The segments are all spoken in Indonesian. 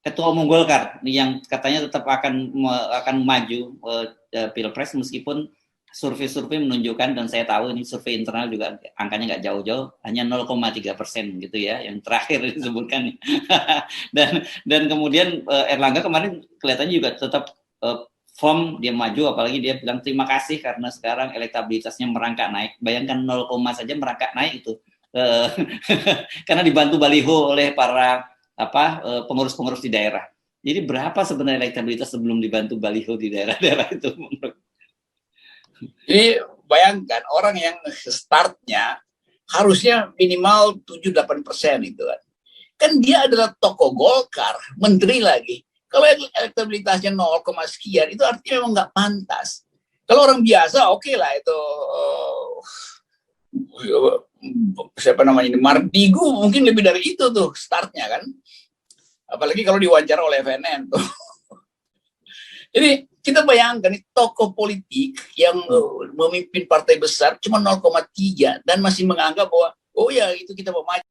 ketua umum Golkar yang katanya tetap akan maju pilpres meskipun survei-survei menunjukkan, dan saya tahu ini survei internal juga angkanya nggak jauh-jauh, hanya 0,3% gitu ya, yang terakhir disebutkan. dan kemudian Erlangga kemarin kelihatannya juga tetap firm, dia maju, apalagi dia bilang terima kasih karena sekarang elektabilitasnya merangkak naik. Bayangkan 0, saja merangkak naik itu, karena dibantu baliho oleh para pengurus-pengurus di daerah. Jadi berapa sebenarnya elektabilitas sebelum dibantu baliho di daerah-daerah itu? Jadi bayangkan orang yang startnya harusnya minimal 7-8% itu kan. Kan dia adalah tokoh Golkar, menteri lagi. Kalau elektabilitasnya 0, sekian itu artinya memang nggak pantas. Kalau orang biasa oke lah itu siapa namanya ini Mardigu mungkin lebih dari itu tuh startnya kan. Apalagi kalau diwawancara oleh FNN tuh. Jadi kita bayangkan tokoh politik yang memimpin partai besar cuma 0,3 dan masih menganggap bahwa oh ya itu kita mau maju.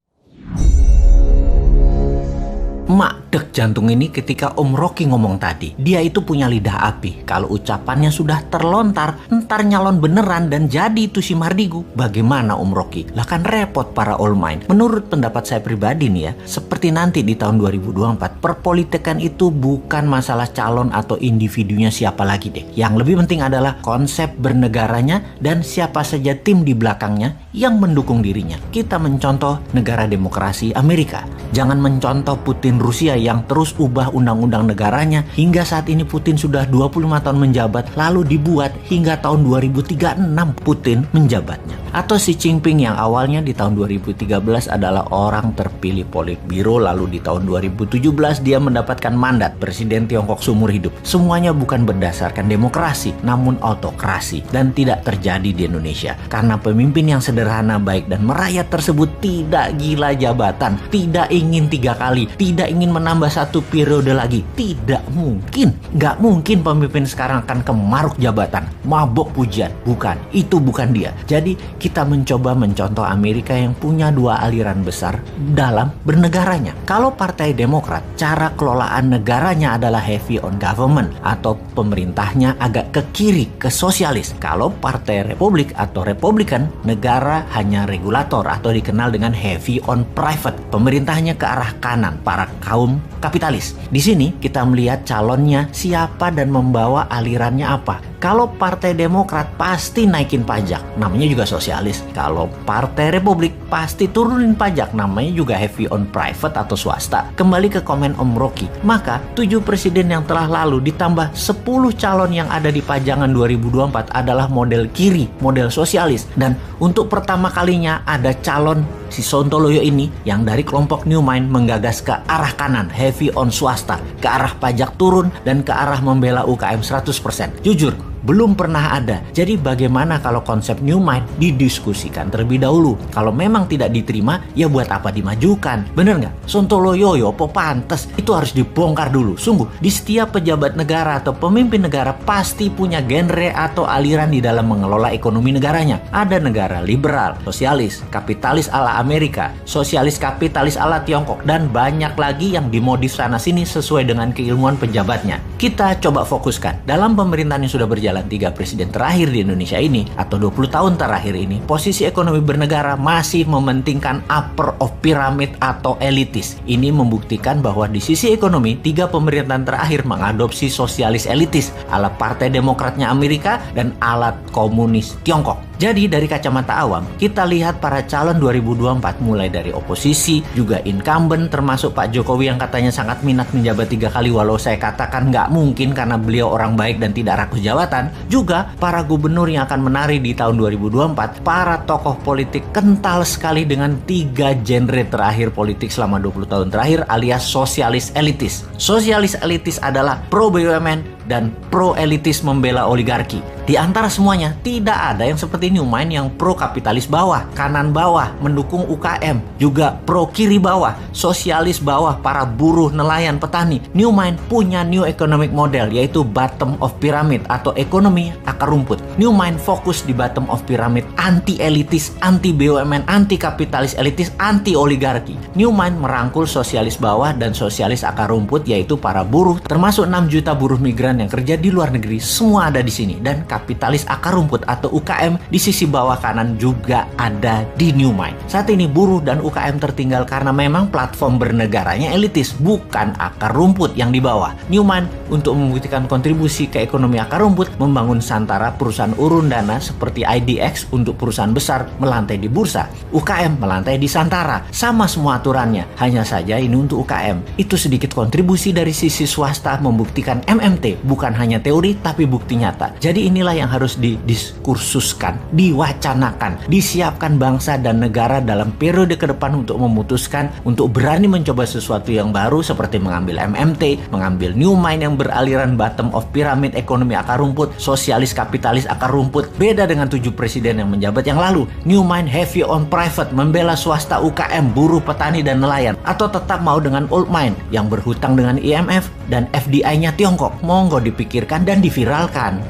Mak dek jantung ini ketika Om Rocky ngomong tadi. Dia itu punya lidah api. Kalau ucapannya sudah terlontar, ntar nyalon beneran dan jadi itu si Mardigu. Bagaimana Om Rocky? Lah kan repot para all mind. Menurut pendapat saya pribadi nih ya, seperti nanti di tahun 2024, perpolitikan itu bukan masalah calon atau individunya siapa lagi deh. Yang lebih penting adalah konsep bernegaranya dan siapa saja tim di belakangnya yang mendukung dirinya. Kita mencontoh negara demokrasi Amerika. Jangan mencontoh Putin Rusia yang terus ubah undang-undang negaranya hingga saat ini Putin sudah 25 tahun menjabat, lalu dibuat hingga tahun 2036 Putin menjabatnya. Atau Xi Jinping yang awalnya di tahun 2013 adalah orang terpilih Politbiro, lalu di tahun 2017 dia mendapatkan mandat presiden Tiongkok seumur hidup. Semuanya bukan berdasarkan demokrasi, namun autokrasi, dan tidak terjadi di Indonesia karena pemimpin yang sederhana, baik dan merayat tersebut tidak gila jabatan, tidak ingin 3 kali, tidak ingin menambah 1 periode lagi. Tidak mungkin. Nggak mungkin pemimpin sekarang akan kemaruk jabatan, mabok pujian. Bukan. Itu bukan dia. Jadi kita mencoba mencontoh Amerika yang punya 2 aliran besar dalam bernegaranya. Kalau Partai Demokrat, cara kelolaan negaranya adalah heavy on government atau pemerintahnya agak ke kiri, ke sosialis. Kalau Partai Republik atau Republikan, negara hanya regulator atau dikenal dengan heavy on private. Pemerintahnya ke arah kanan, para kaum kapitalis. Di sini kita melihat calonnya siapa dan membawa alirannya apa. Kalau Partai Demokrat pasti naikin pajak, namanya juga sosialis. Kalau Partai Republik pasti turunin pajak, namanya juga heavy on private atau swasta. Kembali ke komen Om Rocky, maka 7 presiden yang telah lalu ditambah 10 calon yang ada di pajangan 2024 adalah model kiri, model sosialis. Dan untuk pertama kalinya ada calon si Sontoloyo ini yang dari kelompok New Mind menggagas ke arah kanan, heavy on swasta, ke arah pajak turun dan ke arah membela UKM 100%. Jujur, belum pernah ada. Jadi bagaimana kalau konsep New Mind didiskusikan terlebih dahulu? Kalau memang tidak diterima, ya buat apa dimajukan? Bener nggak? Sontoloyo apa pantes? Itu harus dibongkar dulu. Sungguh, di setiap pejabat negara atau pemimpin negara pasti punya genre atau aliran di dalam mengelola ekonomi negaranya. Ada negara liberal, sosialis, kapitalis ala Amerika, sosialis kapitalis ala Tiongkok, dan banyak lagi yang dimodif sana-sini sesuai dengan keilmuan pejabatnya. Kita coba fokuskan. Dalam pemerintahan yang sudah berjalan 3 presiden terakhir di Indonesia ini atau 20 tahun terakhir ini, posisi ekonomi bernegara masih mementingkan upper of pyramid atau elitis. Ini membuktikan bahwa di sisi ekonomi 3 pemerintahan terakhir mengadopsi sosialis elitis ala Partai Demokratnya Amerika dan ala komunis Tiongkok. Jadi dari kacamata awam, kita lihat para calon 2024 mulai dari oposisi, juga incumbent termasuk Pak Jokowi yang katanya sangat minat menjabat 3 kali walau saya katakan nggak mungkin karena beliau orang baik dan tidak rakus jabatan. Juga para gubernur yang akan menari di tahun 2024, para tokoh politik kental sekali dengan 3 genre terakhir politik selama 20 tahun terakhir alias sosialis elitis. Sosialis elitis adalah pro BUMN dan pro elitis membela oligarki. Di antara semuanya tidak ada yang seperti New Mind yang pro kapitalis bawah, kanan bawah, mendukung UKM, juga pro kiri bawah, sosialis bawah, para buruh, nelayan, petani. New Mind punya new economic model, yaitu bottom of pyramid atau ekonomi akar rumput. New Mind fokus di bottom of pyramid, anti elitis, anti BUMN, anti kapitalis elitis, anti oligarki. New Mind merangkul sosialis bawah dan sosialis akar rumput, yaitu para buruh, termasuk 6 juta buruh migran yang kerja di luar negeri, semua ada di sini. Dan kapitalis akar rumput atau UKM di sisi bawah kanan juga ada di New Mind. Saat ini buruh dan UKM tertinggal karena memang platform bernegaranya elitis, bukan akar rumput yang di bawah. New Mind untuk membuktikan kontribusi ke ekonomi akar rumput membangun Santara, perusahaan urun dana seperti IDX untuk perusahaan besar melantai di bursa, UKM melantai di Santara. Sama semua aturannya, hanya saja ini untuk UKM. Itu sedikit kontribusi dari sisi swasta membuktikan MMT bukan hanya teori tapi bukti nyata. Jadi inilah yang harus didiskursuskan, diwacanakan, disiapkan bangsa dan negara dalam periode ke depan untuk memutuskan, untuk berani mencoba sesuatu yang baru seperti mengambil MMT, mengambil New Mind yang beraliran bottom of pyramid, ekonomi akar rumput, sosialis kapitalis akar rumput. Beda dengan 7 presiden yang menjabat yang lalu. New Mind heavy on private, membela swasta, UKM, buruh, petani, dan nelayan. Atau tetap mau dengan old mind yang berhutang dengan IMF dan FDI-nya Tiongkok. Monggo dipikirkan dan diviralkan.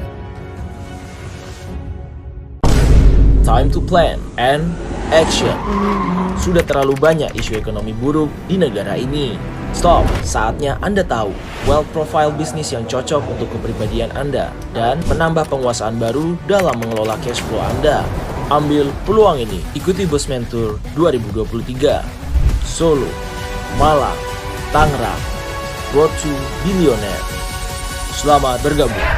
Time to plan and action. Sudah terlalu banyak isu ekonomi buruk di negara ini. Stop, saatnya Anda tahu wealth profile bisnis yang cocok untuk kepribadian Anda dan menambah penguasaan baru dalam mengelola cash flow Anda. Ambil peluang ini, ikuti Bosman Tour 2023. Solo, Malang, Tangerang, Road to Billionaire. Selamat bergabung.